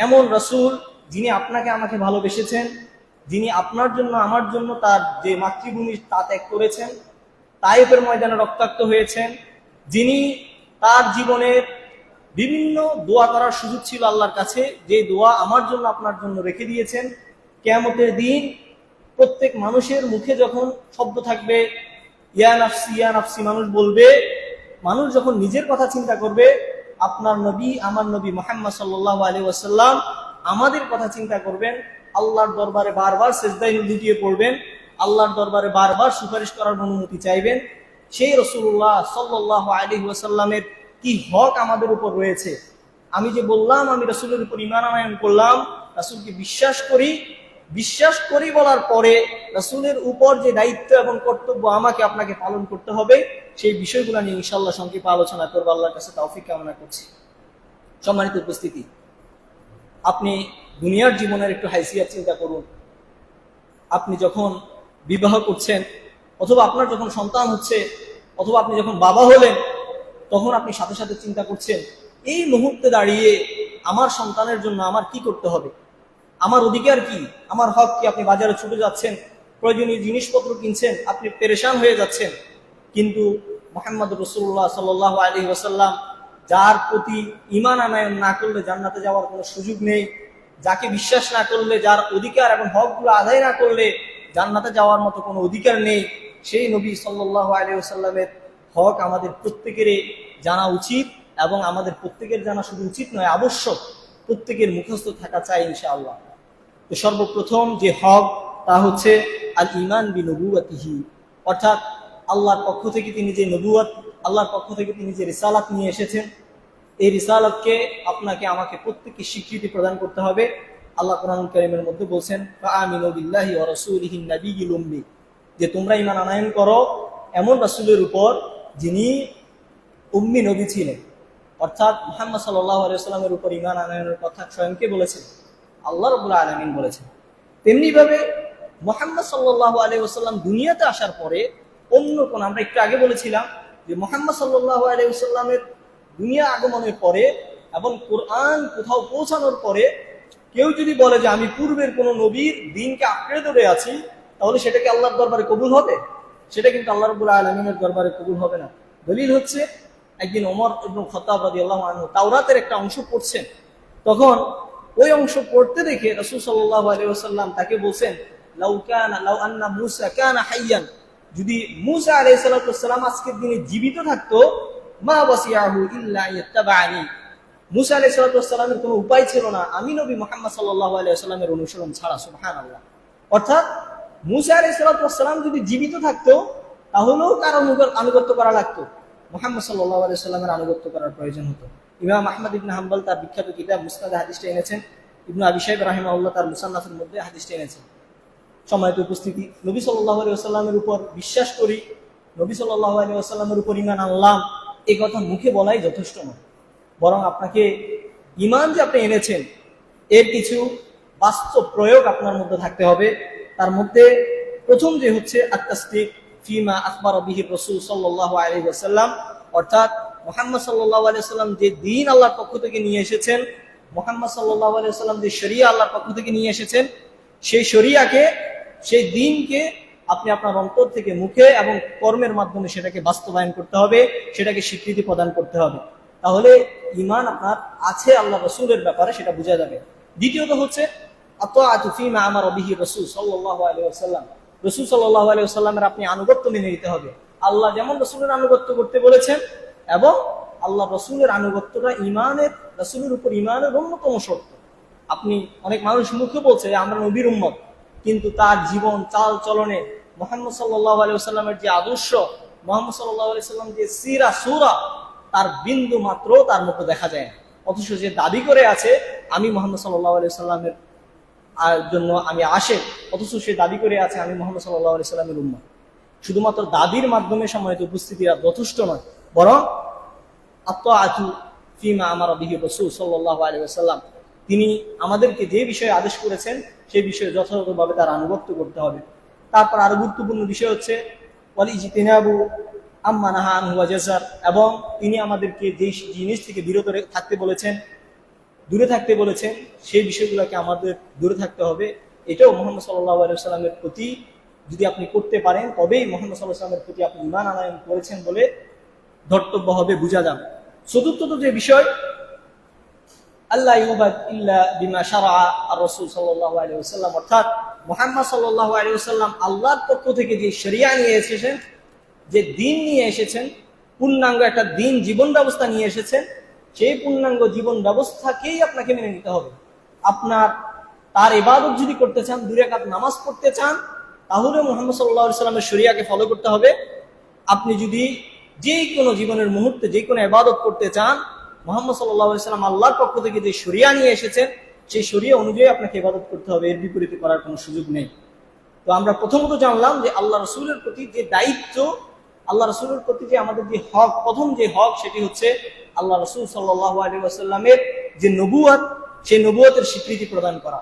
এমন রাসূল যিনি আপনাকে আমাকে ভালোবেসেছেন, যিনি আপনার জন্য আমার জন্য তার যে মাতৃভূমি তা ত্যাগ করেছেন, তায়েফের ময়দানে রক্তাক্ত হয়েছেন, যিনি তার জীবনের বিভিন্ন দোয়া করার সুযোগ ছিল আল্লাহর কাছে, যে দোয়া আমার জন্য আপনার জন্য রেখে দিয়েছেন। কিয়ামতের দিন প্রত্যেক মানুষের মুখে যখন শব্দ থাকবে ইয়া নাফসি ইয়া নাফসি, মানুষ বলবে, মানুষ যখন নিজের কথা চিন্তা করবে, আপনার নবী আমার নবী মুহাম্মদ সাল্লাল্লাহু আলাইহি ওয়াসাল্লাম আমাদের কথা চিন্তা করবেন, আল্লাহর দরবারে বারবার সিজদায় লুটিয়ে পড়বেন, আল্লাহর দরবারে বারবার সুপারিশ করার অনুমতি চাইবেন। সেই রাসূলুল্লাহ সাল্লাল্লাহু আলাইহি ওয়াসাল্লামের কি হক আমাদের উপর রয়েছে। আমি যে বললাম আমি রাসূলের উপর ঈমান আনয়ন করলাম, রাসূলকে বিশ্বাস করি বলার পরে রাসূলের উপর যে দায়িত্ব এবং কর্তব্য আমাকে আপনাকে পালন করতে হবে, সেই বিষয়গুলো নিয়ে ইনশাআল্লাহ সংক্ষেপে আলোচনা করব। আল্লাহর কাছে তৌফিক কামনা করছি। সম্মানিত উপস্থিতি, আপনি দুনিয়ার জীবনের একটু হাইসিয়াত চিন্তা করুন। আপনি যখন বিবাহ করছেন, অথবা আপনার যখন সন্তান হচ্ছে, অথবা আপনি যখন বাবা হলেন, তখন আপনি সাথে সাথে চিন্তা করছেন এই মুহূর্তে দাঁড়িয়ে আমার সন্তানের জন্য আমার কি করতে হবে, আমার অধিকার কি, আমার হক কি। আপনি বাজারে ছুটে যাচ্ছেন, প্রয়োজনীয় জিনিসপত্র কিনছেন, আপনি পেরেশান হয়ে যাচ্ছেন, কিন্তু মুহাম্মদ রাসূলুল্লাহ সাল্লাল্লাহু আলাইহি ওয়াসাল্লাম, যার প্রতি ঈমান আনয়ন না করলে জান্নাতে যাওয়ার কোনো সুযোগ নেই, যাকে বিশ্বাস না করলে, যার অধিকার এবং হকগুলো আদায় না করলে জান্নাতে যাওয়ার মতো কোনো অধিকার নেই, সেই নবী সাল্লাল্লাহু আলাইহি ওয়াসাল্লামের হক আমাদের প্রত্যেকেরই জানা উচিত, এবং আমাদের প্রত্যেকের জানা শুধু উচিত নয়, আবশ্যক, প্রত্যেকের মুখস্থ থাকা চাই ইনশাআল্লাহ। তো সর্বপ্রথম যে হক তা হচ্ছে আল ঈমান বিনবুওয়াতিহি, অর্থাৎ আল্লাহর পক্ষ থেকে তিনি যে নবুয়ত, আল্লাহর পক্ষ থেকে তিনি যে রিসালাত নিয়ে এসেছেন, এই রিসালাতকে আপনাকে আমাকে প্রত্যেককে স্বীকৃতি প্রদান করতে হবে। আল্লাহ কোরআনুল কারীমের মধ্যে বলছেন ফাআমিনু বিল্লাহি ওয়া রাসূলিহিন নাবিয়্যিল উম্মি, যে তোমরা ঈমান আনয়ন করো এমন রাসূলের উপর যিনি উম্মি নবী ছিলেন, অর্থাৎ মুহাম্মদ সাল্লাল্লাহু আলাইহি ওয়াসাল্লামের উপর ঈমান আনয়নের কথা স্বয়ং কে বলেছেন? আল্লাহ রাব্বুল আলামিন বলেছেন। তেমনি ভাবে মুহাম্মদ সাল্লাল্লাহু আলাইহি ওয়াসাল্লাম দুনিয়াতে আসার পরে অন্য কোন, আমরা একটু আগে বলেছিলাম যে মুহাম্মদ সাল্লাল্লাহু আলাইহি ওয়াসাল্লামের দুনিয়া আগমনের পরে এবং কোরআন কোথাও পৌঁছানোর পরে কেউ যদি বলে যে আমি পূর্বের কোন নবীর দিনকে আঁকড়ে ধরে আছি, তাহলে সেটা কি আল্লাহর দরবারে কবুল হবে? সেটা কিন্তু আল্লাহ রাব্বুল আলামিনের দরবারে কবুল হবে না। দলিল হচ্ছে, একদিন ওমর ইবনে খাত্তাব রাদিয়াল্লাহু আনহু তাওরাতের একটা অংশ পড়ছেন, তখন ওই অংশ পড়তে দেখে রাসূল সাল্লাল্লাহু আলাইহি ওয়াসাল্লাম তাকে বলছেন লাউ আন্না মূসা কানা হাইয়ান, যদি মূসা আলাইহিস সালাতু ওয়াসসালাম আজকের দিনে জীবিত থাকতো, মা ওয়াসিয়াহু ইল্লা ইয়াত্তাবানি, মূসা আলাইহিস সালাতু ওয়াসসালামের কোনো উপায় ছিল না আমি নবী মুহাম্মদ সাল্লাল্লাহু আলাইহি ওয়াসাল্লামের অনুসরণ ছাড়া। সুবহানাল্লাহ। অর্থাৎ মূসা আলাইহিস সালাতু ওয়াসসালাম যদি জীবিত থাকতো তাহলেও কার আনুগত্য করা লাগতো? মুহাম্মদ সাল্লাল্লাহু আলাইহি ওয়াসাল্লামের আনুগত্য করার প্রয়োজন হতো। ইমাম আহমদ ইবনে হাম্বল তার বিখ্যাত কিতাব মুসনাদে হাদিসটা এনেছেন, ইবনে আবি শাইবা রাহিমাহুল্লাহ তার মুসান্নাফের মধ্যে হাদিসটা এনেছেন। সম্মানিত উপস্থিতি, নবী সাল্লাল্লাহু আলাইহি ওয়াসাল্লামের উপর বিশ্বাস করি, নবী সাল্লাল্লাহু আলাইহি ওয়াসাল্লামের উপর ঈমান আনলাম, এই কথা মুখে বলাই যথেষ্ট নয়, বরং আপনাকে ঈমান যে আপনি এনেছেন এর কিছু বাস্তব প্রয়োগ আপনার মধ্যে থাকতে হবে। তার মধ্যে প্রথম যে হচ্ছে আত-তাসদীক ফিমা আখবারা বিহি রাসূল সাল্লাল্লাহু আলাইহি ওয়াসাল্লাম, অর্থাৎ মুহাম্মদ সাল্লাল্লাহু আলাইহি ওয়াসাল্লাম যে দ্বীন আল্লাহর পক্ষ থেকে নিয়ে এসেছেন, মুহাম্মদ সাল্লাল্লাহু আলাইহি ওয়াসাল্লাম যে শরিয়া আল্লাহর পক্ষ থেকে নিয়ে এসেছেন, সেই শরিয়াকে, সেই দ্বীনকে আপনি আপনার অন্তর থেকে মুখে এবং কর্মের মাধ্যমে সেটাকে বাস্তবায়ন করতে হবে, সেটাকে স্বীকৃতি প্রদান করতে হবে। তাহলে ঈমান আপনার আছে আল্লাহ রাসূলের ব্যাপারে, সেটা বোঝা যাবে। দ্বিতীয়ত হচ্ছে আতাআতু ফিমা আমারা বিহি রাসূল সাল্লাল্লাহু আলাইহি ওয়াসাল্লাম, রাসূল সাল্লাল্লাহু আলাইহি ওয়াসাল্লামের আপনি আনুগত্য মেনে নিতে হবে। আল্লাহ যেমন রাসূলের আনুগত্য করতে বলেছেন, এবং আল্লাহ রাসূলের আনুগত্যটা ঈমানের, রাসূলের উপর ঈমানের অন্যতম শর্ত। আপনি, অনেক মানুষ মুখে বলছে আমরা নবীর উম্মত, কিন্তু তার জীবন চাল চলনে মুহাম্মদ সাল্লাল্লাহু আলাইহি ওয়াসাল্লামের যে আদর্শ, মুহাম্মদ সাল্লাল্লাহু আলাইহি ওয়াসাল্লাম যে সিরা সূরা, তার বিন্দু মাত্র তার মধ্যে দেখা যায় না। অথচ যে দাবি করে আছে আমি মুহাম্মদ সাল্লাল্লাহু আলাইহি ওয়াসাল্লামের জন্য আমি আশিক, অথচ সে দাবি করে আছে আমি মুহাম্মদ সাল্লাল্লাহু আলাইহি ওয়াসাল্লামের উম্মত। শুধুমাত্র দাবির মাধ্যমে সম্মানিত উপস্থিতি যথেষ্ট নয়, বরং আতাআতু ফিমা আমারা বিহি রাসূল সাল্লাল্লাহু আলাইহি ওয়াসাল্লাম, তিনি আমাদেরকে যে বিষয়ে আদেশ করেছেন সেই বিষয়ে যথাযথভাবে তার আনুগত্য করতে হবে। তারপর আরো গুরুত্বপূর্ণ বিষয় হচ্ছে ওয়াল ইজতিনাবু আম্মা নাহা আনহু ওয়া জাযার, এবং তিনি আমাদেরকে যে জিনিস থেকে বিরত থাকতে বলেছেন দূরে থাকতে বলেছেন, সেই বিষয়গুলোকে আমাদের দূরে থাকতে হবে। এটাও মুহাম্মদ সাল্লাল্লাহু আলাইহি ওয়াসাল্লামের প্রতি যদি আপনি করতে পারেন, তবেই মুহাম্মদ সাল্লাল্লাহু আলাইহি ওয়াসাল্লামের প্রতি আপনি ঈমান আনয়ন করেছেন বলে ধর্তব্য হবে, বোঝা যাবে। চতুর্থত যে বিষয়, আল্লাহ ইউবাদ ইল্লা বিমা শারআ আর রাসূল সাল্লাল্লাহু আলাইহি ওয়াসাল্লাম, অর্থাৎ মুহাম্মদ সাল্লাল্লাহু আলাইহি ওয়াসাল্লাম আল্লাহর পক্ষ থেকে যে শরিয়া নিয়ে এসেছেন, যে দ্বীন নিয়ে এসেছেন, পূর্ণাঙ্গ একটা দ্বীন জীবন ব্যবস্থা নিয়ে এসেছেন, সেই পূর্ণাঙ্গ জীবন ব্যবস্থাকেই আপনাকে মেনে নিতে হবে। আপনার তার ইবাদত যদি করতে চান, 2 রাকাত নামাজ পড়তে চান, তাহলে মুহাম্মদ সাল্লাল্লাহু আলাইহি ওয়াসাল্লামের শরিয়াকে ফলো করতে হবে। আপনি যদি যে কোনো জীবনের মুহূর্তে যে কোনো ইবাদত করতে চান, মুহাম্মদ সাল্লাল্লাহু আলাইহি ওয়াসাল্লাম আল্লাহর পক্ষ থেকে যে শরিয়া নিয়ে এসেছেন, সেই শরিয়া অনুযায়ী আপনাকে ইবাদত করতে হবে, এর বিপরীতে করার কোনো সুযোগ নেই। তো আমরা প্রথমত জানলাম যে আল্লাহ রাসূলের প্রতি যে দায়িত্ব, আল্লাহ রাসূলের প্রতি যে আমাদের যে হক, প্রথম যে হক সেটি হচ্ছে আল্লাহ রাসূল সাল্লাল্লাহু আলাইহি ওয়াসাল্লামের যে নবুয়ত, সেই নবুয়তের স্বীকৃতি প্রদান করা।